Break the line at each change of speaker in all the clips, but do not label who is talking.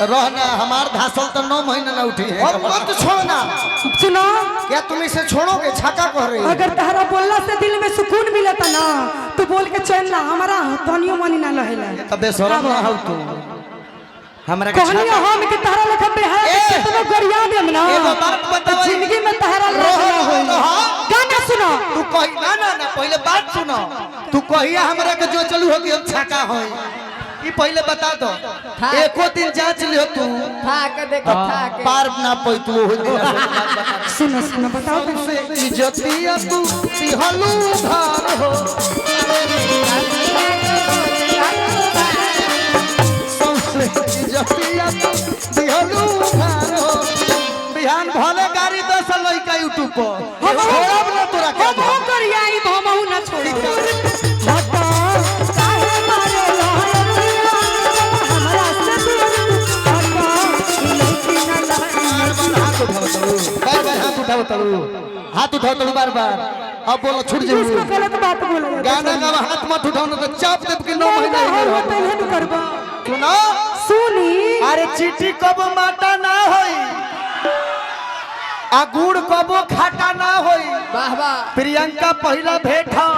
रहना हमार धासल तो 9 महीने न उठी है।
अब मत छोड़ना।
सुनो,
क्या तुम इसे छोड़ोगे? छक्का कह रही है।
अगर तहरा बोलला से दिल में सुकून मिलता ना तो बोल के चल ना, हमारा तनियो मनी ना लहेला।
तबे शरम ना हो तू हमरा के
कहलियो हम कि तहरा लेखा बेहाया के कितनो गरिया देम ना,
एगो बात बताओ,
जिंदगी में तहरा रहना होई। गाना सुनो।
तू कही ना ना ना पहले बात सुनो। तू कहिया हमरा के जो चलू हो कि हम छक्का होई ई पहले बता दो। एको दिन जांच लियो तू
था के देखो था के
पार ना पई तू हो दिन।
सुनो सुनो बताओ तो।
इज्जतिया तू तिहलू धार हो सबसे इज्जतिया तू तिहलू धार हो। बिहान भले गाड़ी 10 लइका यूट्यूब पर
हम
छोड़ब ना तोरा के
हम हो करिया ई भमहु ना छोड़ी। हटा काहे मारे लहरिया हमरा से दूर हटा लइकी ना लहरिया।
बार बार हाथ उठाओ तलू हाथ उठाओ तलू बार बार। अब बोलो छूट जाऊ।
इसको गलत बात बोला
गाना का हाथ मत उठाओ ना तो चाप देब के 9 महीना
हो
हो
पहले न करबा।
सुनो
सुनी
अरे चिट्ठी कब माटा ना होई आ गुड़ कबो खाटा ना होई।
वाह वाह
प्रियंका पहला भेंट हा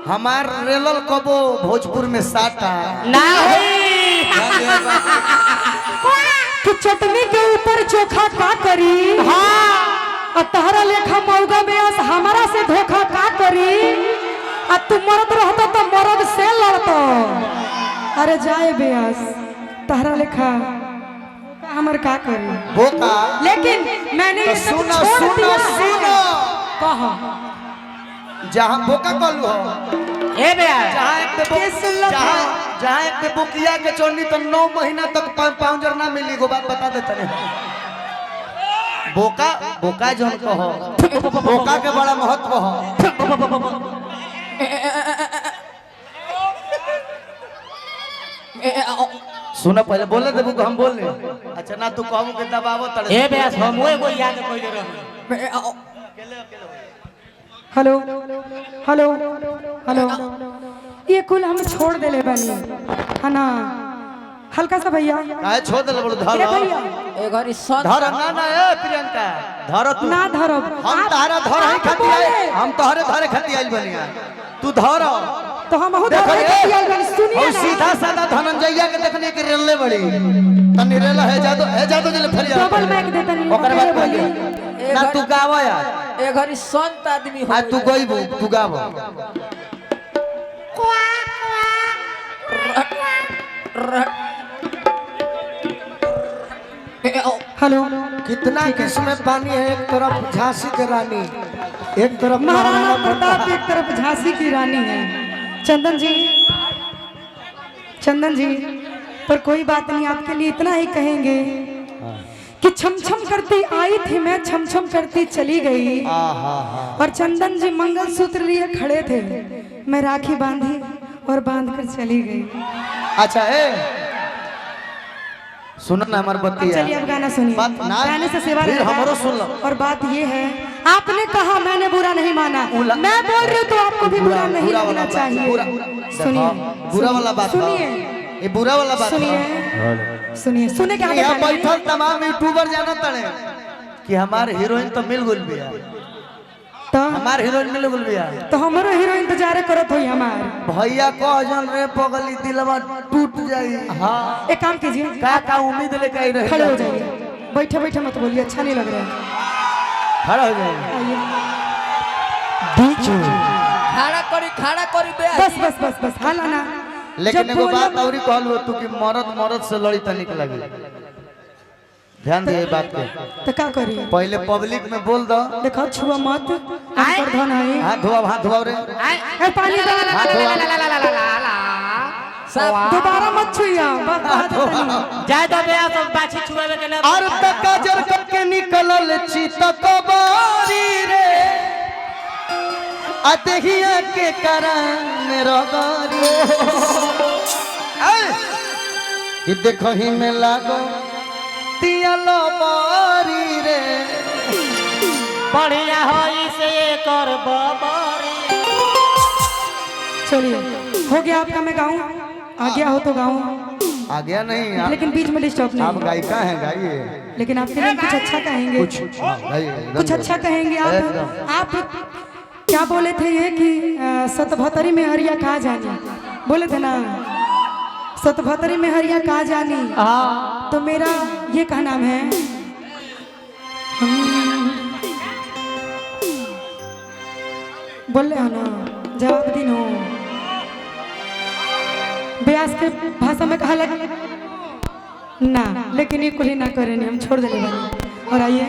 हमार रेलल कबो भोजपुर में साटा
ना होई।
कि चटनी के ऊपर चोखा का करी। हाँ तहरा लेखा मौगा बेस हमारा से धोखा का करी। आ तू मर्द रहता तो मर्द से लड़तो। अरे जाए बेस तहरा लेखा हमर का करी।
बोका
लेकिन मैंने
तो
ये सब
सुनो
छोड़
सुनो
दिया है।
सुनो
कहा
जहाँ बोका कलू हो
ए बे
जहाँ एक पे
ये सुन लो
जहाँ एक पे बुकिया के चोरनी तो 9 महीना तक पाउंजर ना मिली। गो बात बता देते हैं बोका बोका जौन कहो बोका के बड़ा महत्व हो। सुना पहले बोले देबू को हम बोल ले। अच्छा ना तू कहबू के दबावो तड़े
ए बे हम ओए कोई याद कोई रह।
हेलो हेलो हेलो ये कुल हम छोड़ देले बानी है ना। हल्का सा भैया
काहे छोड़ देले बड़ू धर
ए भैया
ए घरी सन
धर ना ना ए प्रियंका धर तू
ना धरब।
हम
आप-
तारा धर है
आप
खाती
बोले।
है हम तोहरे धरे खाती आइल बनिया तू धर
तो हम बहुत
देखो
सुनिए
और
ना।
सीधा साधा धनंजया के देखने के रेले बड़ी तनी रेला है जादो जले फर जा
डबल माइक देता नहीं
ओकर बाद
बोली।
बोली ना तू गावा यार
ए घरी संत आदमी हो।
आ तू गइबू तू गावा
हेलो
कितना किस्में पानी है। एक तरफ झांसी के रानी, एक तरफ
महाराणा प्रताप एक तरफ झांसी की रानी है। चंदन जी चंदन जी पर कोई बात नहीं, आपके लिए इतना ही कहेंगे कि छम छम करती आई थी मैं, छम छम करती चली गई। और चंदन जी मंगलसूत्र लिए खड़े थे, मैं राखी बांधी और बांध कर चली गई।
अच्छा ए सुनो ना हमार बत्ती
चलिए अब गाना सुनिए।
बात ना
गाने से सेवा
फिर
रहेगा।
हमरो सुन लो।
और बात ये है आपने कहा मैंने बुरा नहीं माना, मैं बोल रही हूँ तो आपको भी बुरा नहीं
बुरा वाला
लगना
बात,
चाहिए।
बुरा
सुनिए
बुरा वाला बात
सुनिए
ये बुरा वाला बात
सुनिए सुनिए सुने क्या
यहाँ बैठल तमाम यूट्यूबर जाना तड़े कि हमार हीरोइन तो मिल गुल बिया
तो
हमार हीरोइन मिल गुल बिया
तो हमारो हीरो इंतजार करत होई हमार।
भैया कह जन रे पगली दिलवा टूट जाई। हाँ
एक काम कीजिए
का उम्मीद लेके आई रही
खड़े हो जाइए, बैठे बैठे मत बोलिए, अच्छा नहीं लग रहा है।
खड़ा हो जाए
आइए
खड़ा करी बे।
बस बस बस बस हाला ना।
लेकिन
जब
एगो
बोला-
बात और कहलू तू कि मरद से लड़ी तनिक लगी। ध्यान दे बात पे
तो क्या करी
पहले पब्लिक में बोल दो।
देखो छुआ मत अंतर धन है।
हाथ धोआ रे
ए पानी दे
हाथ धोआ
सब
दोबारा मत छुइया बस
जाय दो बे सब बाछी छुआवे के ना।
और तक जर के निकलल चिता कबारी रे अतहिया के करन रगारी कि देखो ही में लागो तियालो बारी रे
बढ़िया होई से कर बबरी।
चलिए हो गया आपका, मैं गाऊं आ गया हो तो गाऊं।
आ गया नहीं आप,
लेकिन बीच में डिस्टर्ब
आप
नहीं।
गायिका हैं, गाइए
लेकिन आपके लिए कुछ अच्छा कहेंगे,
कुछ। हाँ, गाइए एकदम
कुछ अच्छा कहेंगे
एकदम।
आप क्या बोले थे ये कि सतभतरी में हरिया कहा जानी, बोले थे ना सतभतरी में हरिया कहा जानी। तो मेरा ये क्या नाम है, बोल रहे हो ना, जवाब दिन हो। ब्यास के भाषा में कहा लगे ना, लेकिन ये कुछ ना करे नहीं, हम छोड़ देने वाले। और आइए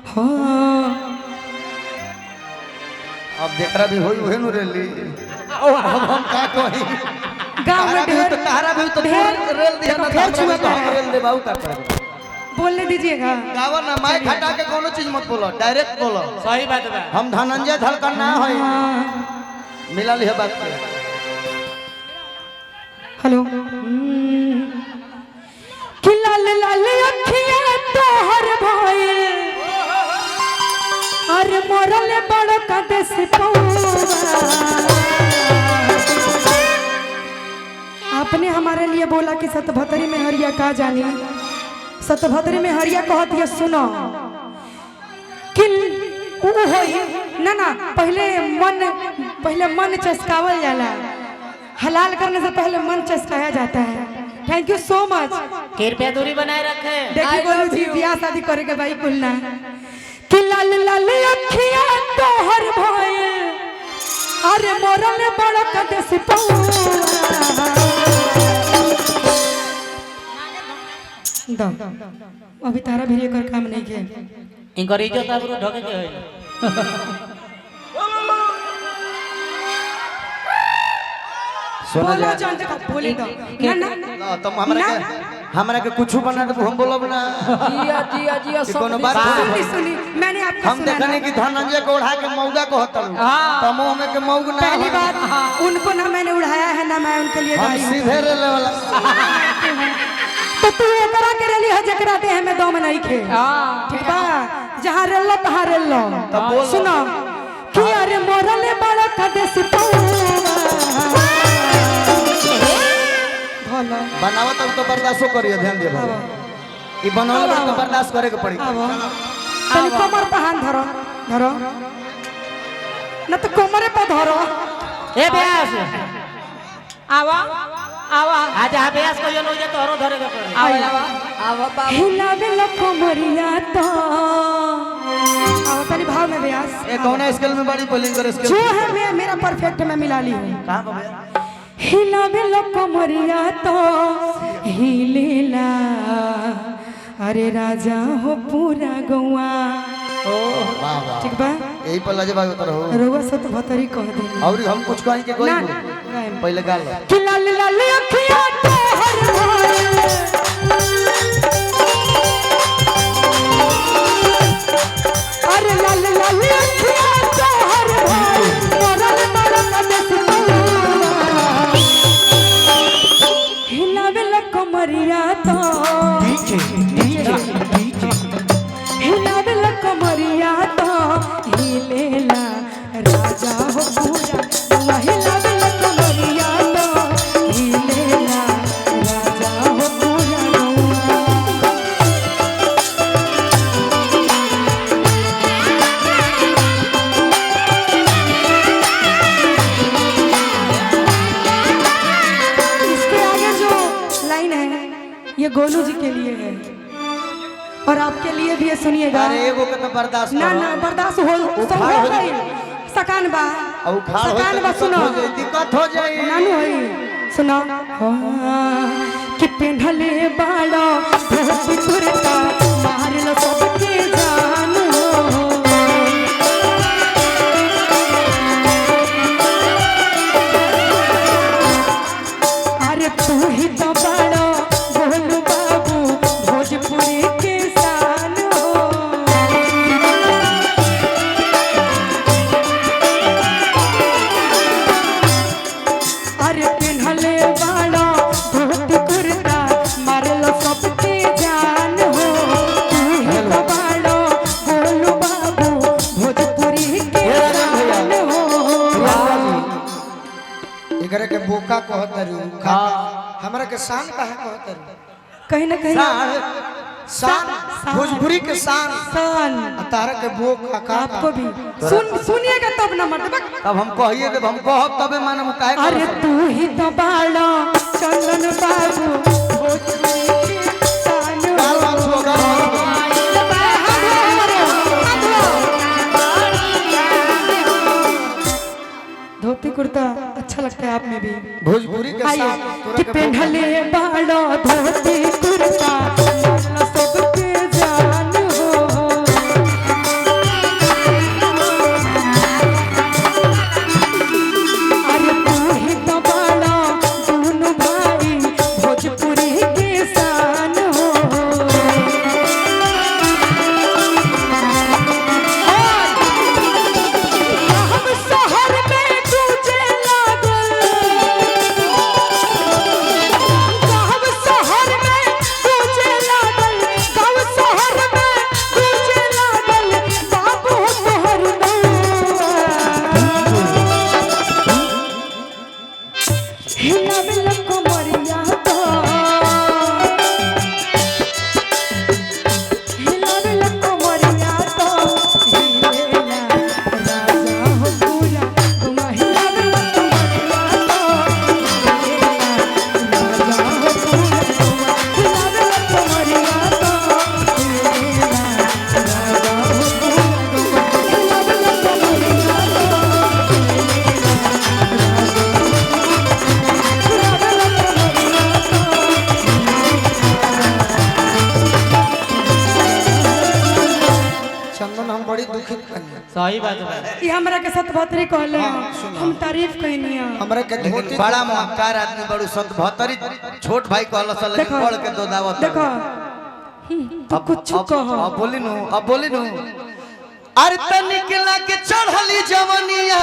हाँ
अब देखरा भी होई वही नु रेली। अब हम का कही,
गाँव में ढेर
तारा भी तो
ढेर-
रेल दिया ना,
ढेर छुआ
तो हम
है।
रेल दे बाऊ का करे।
बोलने दीजिएगा।
गावा ना माइक हटा के कोनो चीज मत बोलो, डायरेक्ट बोलो।
सही बात बा।
हम धनंजय धड़कन ना होई, मिला लिया बात पे।
हेलो कि लाल लाल अखियां तोहर भइल, अरे मोरल बड़ कदेस आपने हमारे लिए बोला कि सतभतरी में हरिया का जानी। सतभतरी में हरिया कहत है सुनो कि ऊ होई ना ना, पहले मन चस्कावल जाला, हलाल करने से पहले मन चस्काया जाता है। Thank you so much.
कृपया दूरी बनाए रखे।
देखिए बोलू जी ब्याह शादी करे के भाई कुलना कि लाल लाल अखियां तोहर भइल, अरे मोरल बड़ कदेस दो अभी तारा भी कर काम नहीं किया।
इनकर इज्जत आबरू ढके के होई।
सुना
बोलो
जा
जान तक बोले दो ना ना
ना, तुम हमरा के कुछ बना दे हम बोलब ना।
जिया जिया जिया
कि कोनो बात
सुनी सुनी मैंने आपको
हम
सुना
देखने
ना।
की धनंजय को उड़ा के मौगा को होता हूं, तमो में के मौग ना
पहली
हो।
बात उनको ना मैंने उड़ाया है ना मैं उनके लिए
हम
गाड़ी हूँ।
सीधे रेले वाला।
तो तू एकरा के रली है जकरा देह में दम नहीं खे। ठीक बा, जहां रेलो तहां रेलो।
तब बोलो।
सुनो कि अरे मोरले बड़ा कदेस भला
बनावत तो बर्दाश्त करिए, ध्यान दिए भाई। ई बनावत तो बर्दाश्त करे के पड़ी।
तनी कमर पे हाथ धरो धरो न तो कमरे पे धरो।
ए ब्यास आवा आवा आज आ ब्यास को यो लोजे तोरो धरे के पड़े। आवा आवा बाबू
हिलावे लो कमरिया तो आओ तनी भाव में ब्यास।
ए कौन स्केल में बड़ी बोलिंग करे स्केल?
जो है मैं मेरा परफेक्ट मैं मिला ली हूँ।
कहां को भैया?
हिलावे लो कमरिया तो हिलेला, अरे राजा हो पूरा गौआ।
वाह वाह,
ठीक बा,
यही पर लजे भाई उतर हो।
रोवा सत भतरी कह दे
और हम कुछ कहीं के कोई
ना
पहले गाल
कि लाल लाल अखियां तोहर भइल, अरे लाल लाल अखियां तोहर भइल, मोरल बड़ कदेस हिलावे लो कमरिया तो हिलावे लो कमरिया तो हिलेला, राजा हो पूरा हिलावे लो कमरिया तो हिलेला, राजा हो पूरा। इसके आगे जो लाइन है ये गोलू जी के लिए है और आपके लिए भी है, सुनिएगा।
अरे एगो के तो बर्दाश्त
ना
करो।
ना बर्दाश्त हो
उखाड़ हो जाई।
सकान बा
और उखाड़ हो
सकान
तो
बा
दिक्कत
सुनो
हो जाई, दिक्कत हो जाई।
नानू होई सुनो कि पेंढले बाड़ो धोती कुर्ता मार लो सबके जान हो। अरे तू ही तो बाड़ो गोलू बाबू भोजपुरी के शान हो। अरे पेन्हले वाला धोती कुर्ता मारलो सबके जान हो। तू ही तो वाला गोलू बाबू भोजपुरी के शान हो।
एकरे के बोका कहत रू। हमरा के शान काहे कहत रे?
कहीं ना कहीं
शान भोजपुरी के शान
शान
तारा के वो काका
आपको भी सुनिएगा तब ना मत
तब हम कहिए देब, हम कहब तबे मानम काहे करब।
अरे तू ही तो बाड़ा चंदन बाबू भोजपुरी के शान हो।
गाल बात हो
धोती कुर्ता अच्छा लगता है आप में भी।
भोजपुरी के शान
आइए
तोरा
कि
के
पहनले बाड़ा धोती कुर्ता मारला सबके जान हो। अरे तू ही तो बाड़ा दोनों भाई भोजपुरी के शान हो। हम शहर में तुझे लागल, हम शहर में तुझे लागल, गाँव शहर में तुझे लागल, बाबू तोहर नौआ। हिलावेल कमरिया तो, हिलावेल कमरिया तो, हिलेला राजा हो पूरा, तुम हिलावेल कमरिया तो, हिलेला राजा हो पूरा, तुम हिलावेल कमरिया तो, हिलेला राजा हो पूरा, तुम हिलावेल कमरिया
चंदन हम बड़ी दुखित कनी।
सही बात है।
ये हमरा के सतभतरी कहले हम तारीफ कहनी है।
हमरा के
लेकिन
धोती
बड़ा मक्कार आदमी बड़ू सत भतरी छोट भाई कहल सल लेकिन
देखो,
पढ़ के दो दावत।
देखो तू कुछ कहो।
अब बोली नु अरे तनिक लागे चढ़ली जवनिया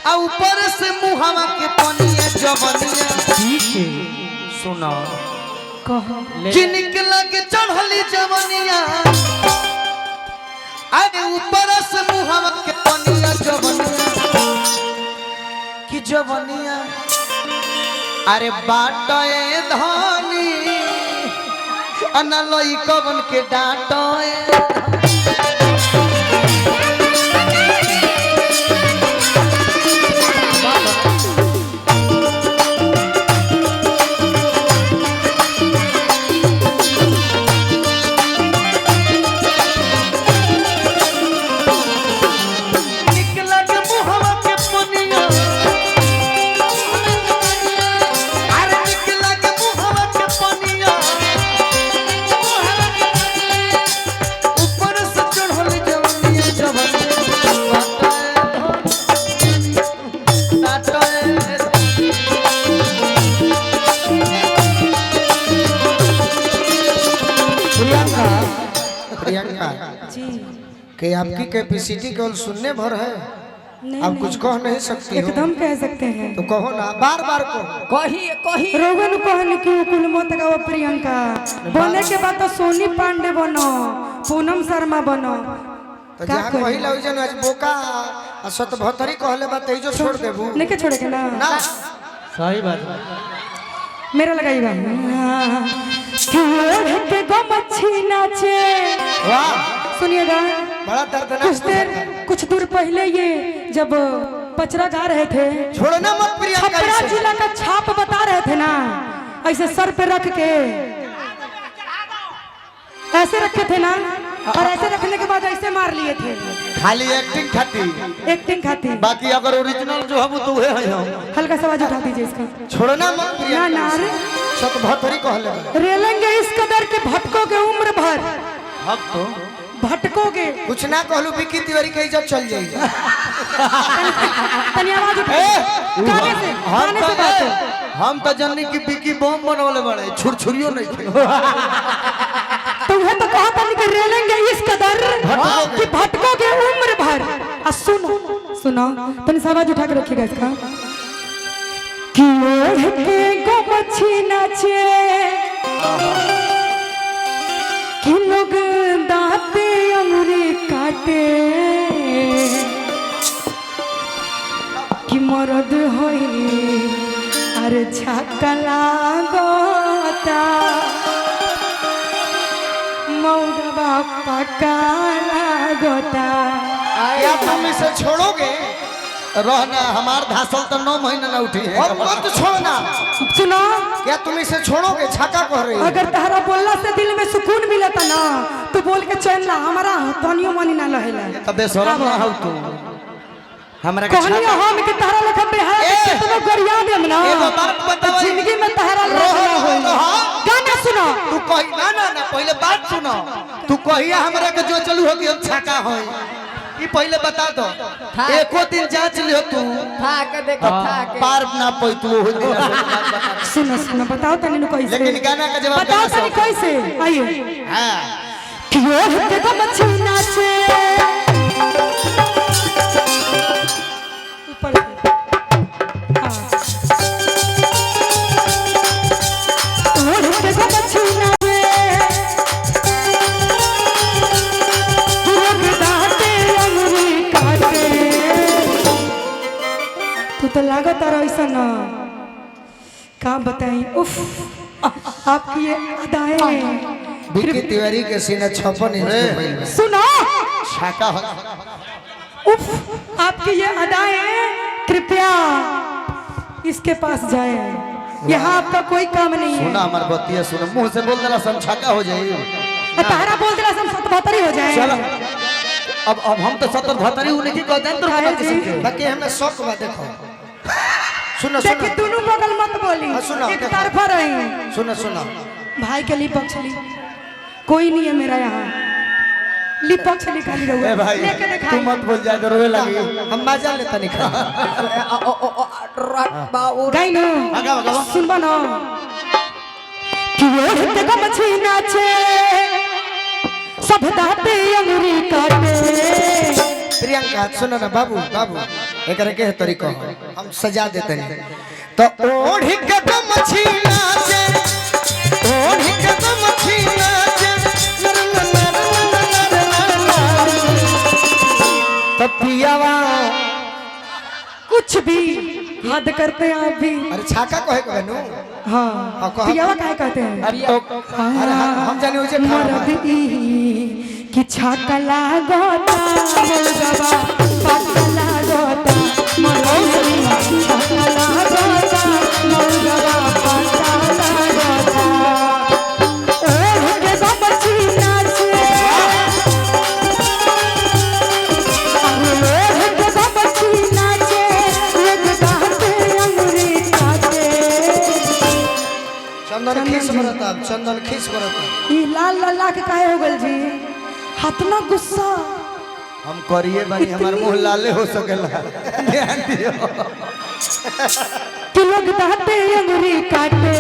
आ ऊपर से मुहावा के पनिया जवनिया सुनो
कहो
जिनके लागे चढ़ली जवनिया अरे ऊपर से मुहावा के पनिया जवनिया कि जवनिया अरे बाटए धानी अनलई कवन के डाटए
प्रियंका
जी
कि आपकी कैपेसिटी केवल सुनने भर है,
नहीं
आप
नहीं,
कुछ कह नहीं सकती हो
एकदम कह सकते हैं।
तो कहो ना, बार बार कहो।
रोगन कहन की कुल मत गाओ प्रियंका बने के बाद तो सोनी पांडे बनो, पूनम शर्मा बनो।
तो
का
जहाँ
करी?
कही लग जन आज बोका आ सतभतरी कहले बा तेजो छोड़ देबू
नहीं के छोड़े के ना
ना।
सही बात है।
मेरा लगाइएगा के गो मच्छी नाचे।
वाह
सुनिएगा
बड़ा दर्दनाक
कुछ देर
होता।
कुछ दूर पहले ये जब पचरा गा रहे थे
छोड़ना मत प्रियंका
छपरा
इसे।
जिला का छाप बता रहे थे ना, ऐसे सर पे रख के ऐसे रखे थे ना, और ऐसे रखने के बाद ऐसे मार लिए थे
खाली एक्टिंग खाती,
एक्टिंग खाती।
बाकी अगर ओरिजिनल जो है वो तो वह है हम।
हल्का सा आवाज उठा दीजिए इसका।
छोड़ना मत
ना
प्रियंका
ना
इसे।
रे
सतभतरी कहले बा।
रेलेंगे इस कदर के भटकोगे उम्र भर,
हम तो
भटकोगे।
कुछ ना कहलू विकी तिवारी के इज्जत चल जाई।
तनी आवाज उठा गाने से गाने से बात है।
हम तो जननी की बिकी बम बनवले बड़े छुरछुरियो नहीं थे।
तो वह तो कहा था कि रेलेंगे इस कदर कि भटकोगे उम्र भर। आ सुनो सुनो तनी सा आवाज उठा के रखिएगा इसका। कि ओढ़ के गो मच्छी नाचे, कि लोग दांते अंगुरी काटे, कि मर्द होई अरे छकला गोता मौगवा पकाला गोता।
क्या तुम इसे छोड़ोगे?
रहना हमार धासल तो 9 महीना न उठी है।
अब मत छोड़ना।
सुनो,
क्या तुम इसे छोड़ोगे? छक्का कह रही है।
अगर तहरा बोलला से दिल में सुकून मिलता ना तो बोल के चल ना, हमारा तनियो मनी ना लहेला।
तबे शरम ना हो तू हमरा के
कहनिया हम के तहरा लेखा बेहारा के कितनो गरिया देम ना
एगो बात
तो
बताओ।
जिंदगी में तहरा रहना होई। गाना सुनो,
तू कही ना ना ना पहले बात सुनो। तू कहिया हमरा के जो चलू हो कि हम छाका होई ई पहले बता दो। एको दिन जांच लियो तू पार ना पई तू हो दिन।
सुनो सुनो बताओ तनी नु कैसे।
लेकिन गाना का जवाब
बताओ
देना
तनी
सब।
कैसे। आइए
हां
कियो हटे को मच्छी नाचे ऊपर हां ओढ़ के को मच्छी नाचे लोग दाते अंगुरी काटे। तू तो लागत आ ऐसा ना का बताई। उफ आपकी ये अदाएं।
विक्की तिवारी के सीना 56 इंच के बैल में।
सुनो,
छाका हो।
उफ आपकी ये अदाएं कृपया इसके पास जाए। यहाँ आपका कोई काम नहीं है।
सुना हमार बतिया सुनो मुंह से बोल देला हम छाका हो जाई।
तारा बोल दिला हम 77 हो जाए।
चलो अब हम तो 70 72 उन्हीं की कहते हैं तो
काहे
पता
जी?
किसी
बाकी हमें शौक बा देखो। सुनो
देखिए
सुनो
दोनों बगल मत बोली,
हाँ, सुनो,
एक
देखो।
तरफा रही।
सुनो सुनो।
भाई के लिए पक्ष ली कोई नहीं है मेरा यहाँ। ली पक्ष निकाली रहुआ
ए भाई
लेके
तू
दिखाई।
मत बोल जा तो रोए लगी।
हम मजा लेता नहीं खा।
गाई नो
आगा, आगा।
सुनबा ना कि वो हटे को मछली नाचे सब दाते अंगुरी काटे।
प्रियंका सुनो ना बाबू बाबू एक के तरीका हम सजा देते हैं तो ओढ़ के तो मछली नाचे ओढ़ के तो मछली नाचे नर नर नर नर नर तो पियावा
कुछ भी हद करते हैं आप भी।
अरे छाका कहे को नु
हाँ
हाँ, कहा-
पियावा काहे कहते हैं।
अरे हम जाने उसे खा
मरद ई कि छाकला गोता मुर्गवा पकला गोता मरद ई छाकला गोता मुर्गवा पकला गोता। ओढ़ के गमछी नाचे ओढ़ के गमछी नाचे एक दाते अंगुरी काटे।
चंदन खीस बरता चंदन खीस बरता
ई लाल लाल के काहे हो गल जी हतना गुस्सा।
हम करिए बानी हमार मुंह लाले हो सकेला ध्यान दियो।
कि लोग दाते अंगुरी काटे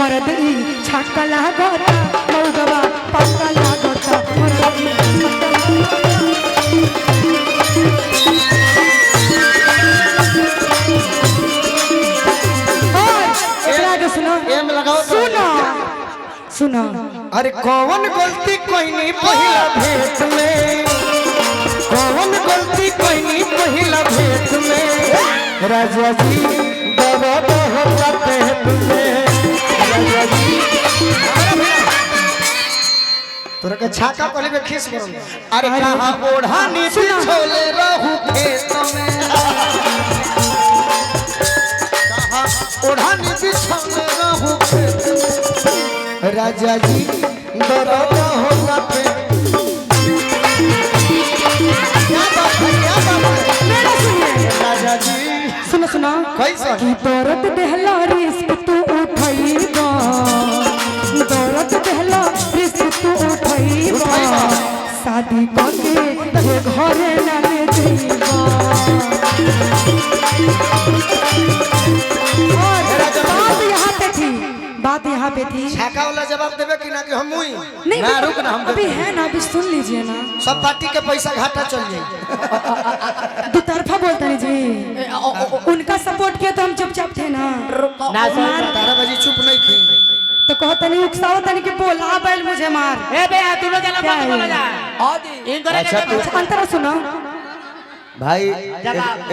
मरद ई छाकला गोता मौगवा पकला गोता मरद ई एकरा के सुनो
एम लगाओ तो।
सुनो सुनो
अरे कौन गलती कोई नहीं पहिला भेंट में कौन गलती कोई नहीं पहिला भेंट में राजा जी दर्द होता पेट में राजा जी तोरा के छाका कहले में खीस करो
अरे कहां ओढ़ानी बिछोले रहू खेत में कहां ओढ़ानी बिछोले रहू खेत में
राजा जी दर्द होता पेट
क्या बात है क्या बात है
मेरा सुनिए
राजा जी
सुनो सुनो
कैसा
कि दौरत देहला रिस्क तू उठैबा दौरत देहला रिस्क तू उठैबा शादी करके ये घरे ना ले जइबा। बात यहाँ पे थी
छाका वाला जवाब देबे कि ना कि हम हुई
नहीं
ना, रुक ना, हम
अभी है ना अभी सुन लीजिए ना
सब पार्टी के पैसा घाटा चल जाए
दो तरफा बोलता नहीं जी उनका सपोर्ट किया तो हम चुपचाप थे ना
ना सर
तारा बाजी चुप नहीं थी
तो कहता नहीं उकसाओ तनी कि बोला बैल मुझे मार।
ए बे तू लोग
क्या
मत
है?
बोला जा इन करे
अच्छा,
के
तू-
अच्छा अंतरा सुनो
भाई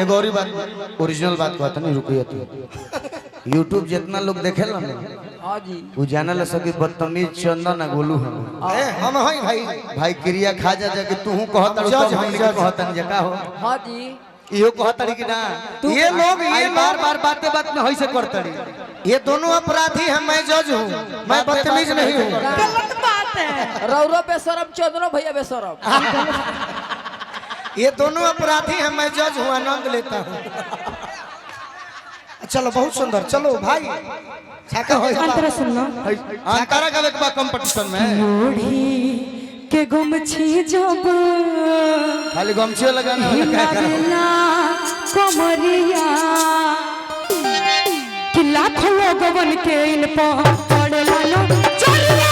एक और ही बात ओरिजिनल बात कहता नहीं रुकिए तू यूट्यूब जितना लोग देखे ला
हां जी
वो जाने ला सके बदतमीज चंदन ना गोलू हम
हई भाई
भाई क्रिया खा जा के तू कहता
जज
हम कहता नहीं का हो
हां जी
इहो कहता कि ना
ये लोग
बार बार बातें बात में हई से करतड़ी
ये दोनों अपराधी हैं, मैं जज हूँ, मैं बदतमीज नहीं हूँ।
गलत बात है।
रौरो बेशरम चंद्रो भैया बेशरम
ये दोनों अपराधी हैं, मैं जज हूँ, आनंद लेता हूँ। चलो बहुत सुंदर, चलो भाई छाका हो
अंतरा सुनना
अंतरा का एक कंपटीशन में
ओढ़ी के गुमछी जब
खाली गमछी लगाना
हिलावेला कमरिया कि लाखों लोगवन के इन पर पड़ेला लो चोरिया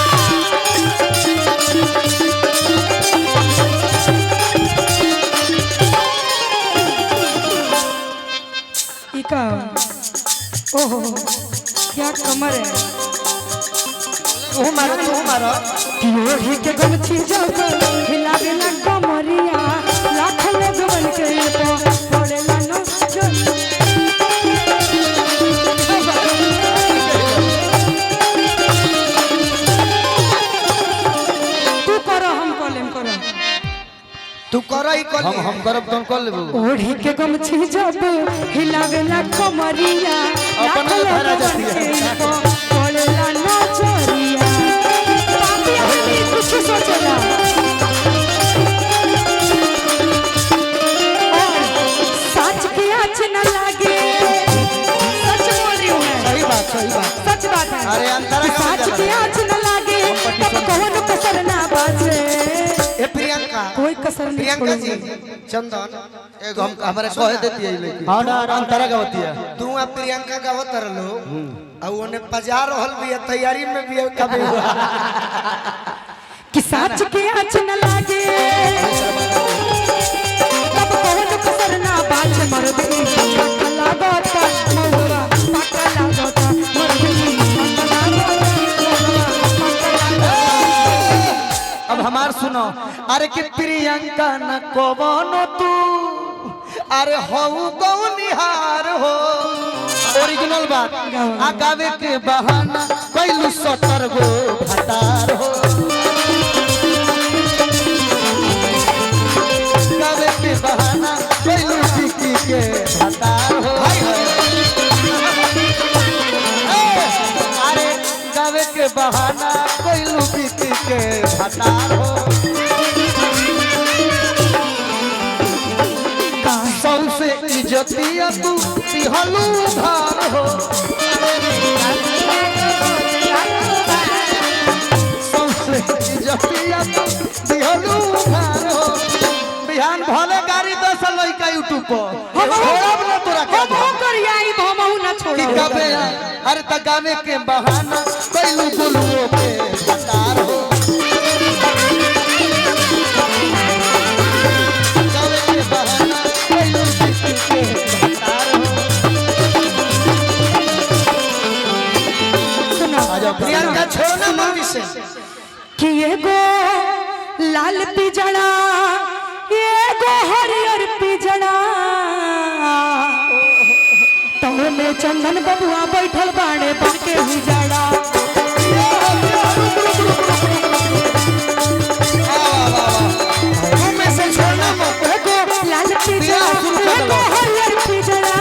इका ओहो क्या कमर है
तू मारो
ओढ़ी के गमछी जब हिलावेला कमरिया लाखों लोगवन के इन पर पड़ेला लो चोरिया
तू करो ही कर
हम करब तो कर लेबो
ओढ़ी के गमछी जब हिलावेला कमरिया
अपना धारा जाती है
पड़ेला ना चोरिया पापी आदमी कुछ सोचेला सच की आँच न लागे सच बोल रही हूँ मैं
सही बात
सच बात है
अरे अंतरा का
सच की आँच न लागे तब कौन कसर ना बाजे
ए प्रियंका
कोई कसर नहीं
प्रियंका जी
छोड़ूंगा।
चंदन
एक हम हमारे कह देती है लेकिन हां ना अंतरा का होती है
तू आ प्रियंका गावत रहलो और ओने पजा रहल भी है, तैयारी में भी है कभी
कि सच के आँच न लागे तब कौन कसर ना बाज मरदी पक्का लागता मौरा पक्का लागता मरदी पक्का लागता
अब हमार सुनो अरे कि प्रियंका न कवनो तू अरे हऊ गौनिहार हो ओरिजिनल बात आ गावे के बहाना कैलू 70 गो भटार हो गावे के बहाना कैलू बिकी के भटार हो अरे गावे के बहाना कैलू बिकी के भटार हो सौसे इज्जतिया तू तिहलू धार हो सौसे इज्जतिया तू तिहलू धार हो बिहान भले गाड़ी 10 लइका यूट्यूब पर छोड़ब ना तोरा के
हम करियाई भमहु ना
कि
छोड़ो
कबे अरे त गावे के बहाना कैलू गुलुओ के भटार हो गावे के बहाना कैलू बिकी के भटार हो
सुनो
प्रियंका छोड़ना मम्मी से
कि एगो लाल पिजड़ा एगो हरियर पिजड़ा तोह में चंदन बबुआ बैठल बाड़े बाके हुजड़ा
मुंह में से छोड़ना मत
एगो लाल पिजड़ा एगो हरियर पिजड़ा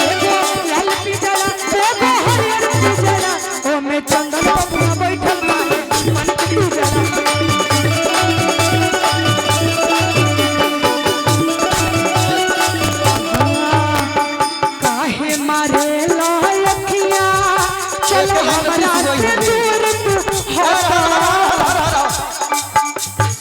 एगो लाल पिजड़ा एगो हरियर पिजड़ा ओ में चंदन बबुआ बैठल बाड़े बाके हुजड़ा काहे मारे लखिया चल हमरा से दूर तू हटा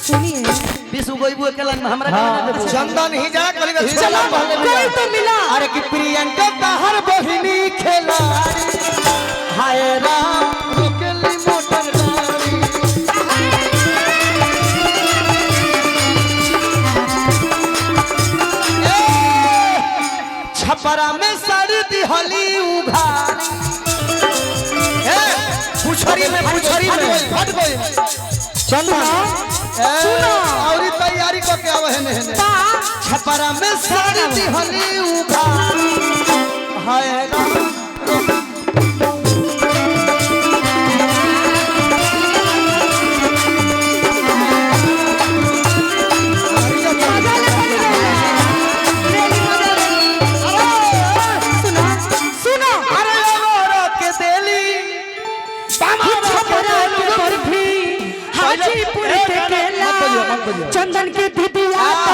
सुनिए
विशु गोइबू अकेला में हमरा के ना देबो
चंदन ही जा करी में
चलो कोई तो मिला
अरे कि प्रियंका बाहर बहिनी खेलाड़ी हाय राम रोकेली मोटर गाड़ी छपरा में साड़ी दिहली उघारी
पुछरी में
फट गई
सुनो
और तैयारी को क्या वहने है छपरा में सारी दिहली उघा हाय राम
चंदन के दीदिया तो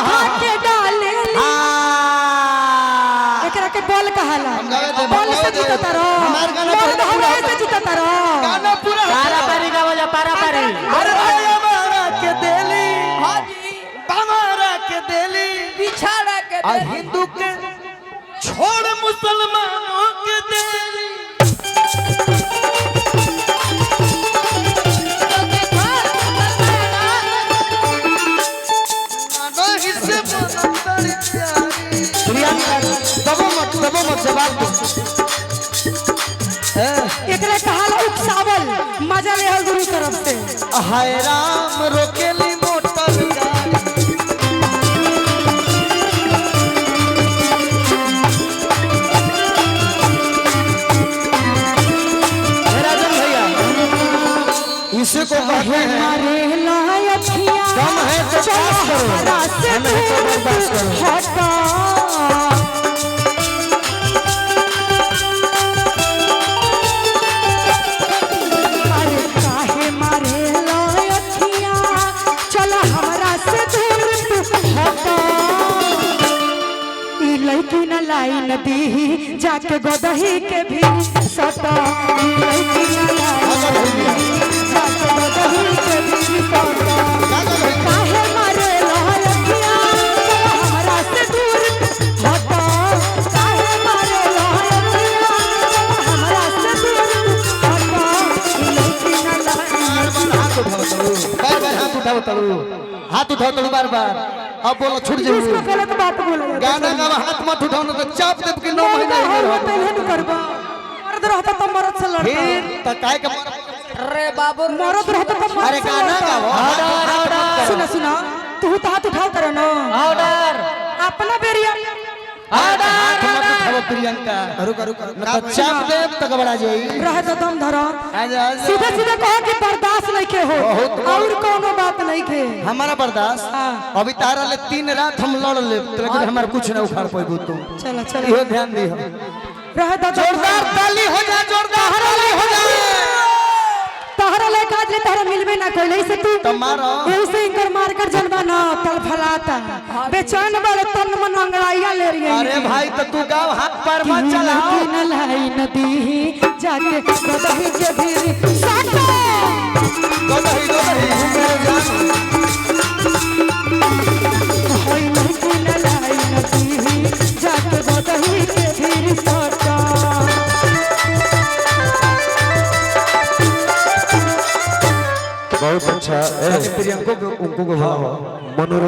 खा के डाले एकरा के बोल कहाला बोल से जीतता रहो
हमार गाना
पूरा से जीतता रहो
गाना पूरा
पारा पारी गावो जा पारा पारी
अरे हमारा के देली हां जी हमारा के देली
बिछाड़ा के
आ हिंदू के छोड़ मुसलमानों के देली
दबो मत जवाब दो
एकरा कहाला उकसावल मजा ले हल गुरु तरफ से
हाय राम रोकेली मोटर गाड़ी राजन भैया इसे को कहते हैं
हमारे लायकिया
दम है तो पास करो
रास्ते में
पास करो
हटा लाइन दी जाके गोदही के भी सटा लड़की न लाइन जाके गोदही के भी सटा काहे मारे लहरिया हमरा से दूर हटा काहे मारे लहरिया हमरा से दूर हटा लड़की न लाइन
बार बार हाथ उठाओ तड़ू हाथ उठाओ तड़ू बार बार अब बोलो छूट जाओ
इसको गलत बात बोले
गाना का हाथ मत उठाओ ना तो चाप देब कि 9 महीना ही रहो
नहीं करबा मर्द रहता तो मर्द से लड़ता
फिर त काय के
अरे बाबू
मर्द रहता तो मर्द
अरे
से
गाना
लड़ता।
गाओ
सुना सुना तू तो हाथ उठाओ करो ना
ऑर्डर
अपना बेरिया
हाथ मत उठाओ प्रियंका रुक रुक ना तो चाप देब त घबरा जाई
रह तो दम धरो
आजा
सीधे सीधे कहो कि बर्दाश्त नहीं के हो और कोनो बात नहीं के
हमारा बर्दाश्त अभी तारा ले 3 रात हम लड़ ले लेकिन हमार कुछ ना उखाड़ पाइबू तू
चलो चलो
इहो ध्यान दी
रह तो
जोरदार ताली हो जा जोरदार ताली हो जा
तहरा ले काज ले तहरा मिलबे ना कोई नहीं से तू
तुम्हारा
ऐसे इंकर मार कर जनबा ना तल फलाता बेचैन वाले तन मन अंगड़ाइया ले रही है
अरे भाई तो तू गाँव हाथ पैर मत चलाओ
न लाई नदी जाके गोदही के भी साटो
गोदही
होई नहीं न लाई नदी जाके गोदही के भी साटो
बहुत अच्छा
प्रियंको को उनको को